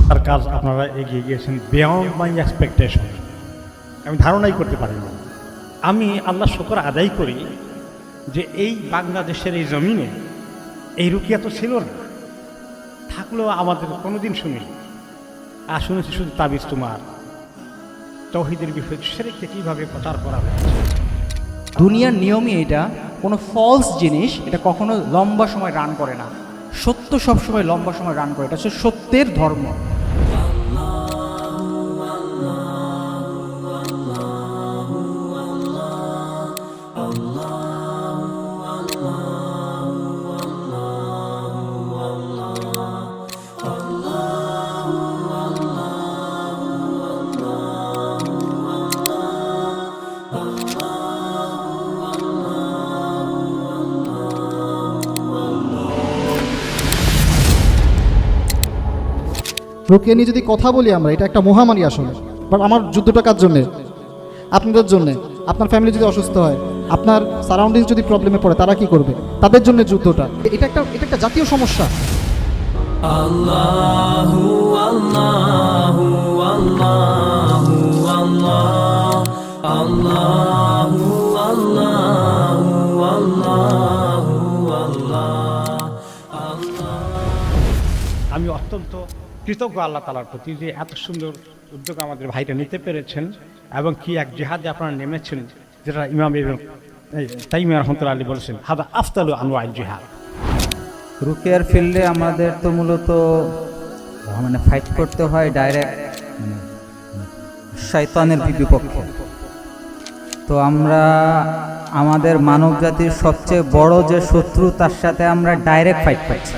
তার কাজ আপনারা এগিয়ে গিয়েছেন বিয়ন্ড মাই এক্সপেকটেশন, আমি ধারণাই করতে পারিনি। আমি আল্লাহ শুকর আদায় করি যে এই বাংলাদেশের এই জমিনে এই রুকিয়া তো ছিল না, থাকলেও আমাদের কোনোদিন শুনিনি। আর শুনেছি শুধু তাবিজ তোমার তৌহিদের বিষয়ে শিরককে কীভাবে প্রচার করা হয়েছে। দুনিয়ার নিয়মই এটা, কোনো ফলস জিনিস এটা কখনো লম্বা সময় রান করে না। সত্য সবসময় লম্বা সময় রান করে, এটা হচ্ছে সত্যের ধর্ম। রুকিয়া নিয়ে যদি কথা বলি আমরা, এটা একটা মহামারী আসলে। বাট আমার যুদ্ধটা কার জন্যে? আপনাদের জন্যে। আপনার ফ্যামিলি যদি অসুস্থ হয়, আপনার সারাউন্ডিংস যদি প্রবলেমে পড়ে, তারা কি করবে? তাদের জন্য যুদ্ধটা। এটা একটা জাতীয় সমস্যা। আল্লাহু আল্লাহু আল্লাহু আল্লাহ আল্লাহু আল্লাহু আল্লাহু আল্লাহ। আমি অত্যন্ত কৃতজ্ঞ আল্লাহ তাআলার প্রতি যে এত সুন্দর উদ্যোগ আমাদের ভাইরা নিতে পেরেছেন এবং কি এক জিহাদে আপনারা নেমেছেন, যেটা ইমাম ইবনে তাইমিয়া রাহমাতুল্লাহি আলাইহি বলেছেন হাদা আফদালু আনওয়াইল জিহাদ। রুকিয়ার ফিল্ডে আমাদের তো মূলত ফাইট করতে হয় ডাইরেক্ট শয়তানের বিপক্ষে। তো আমরা আমাদের মানব জাতির সবচেয়ে বড় যে শত্রু, তার সাথে আমরা ডাইরেক্ট ফাইট করছি।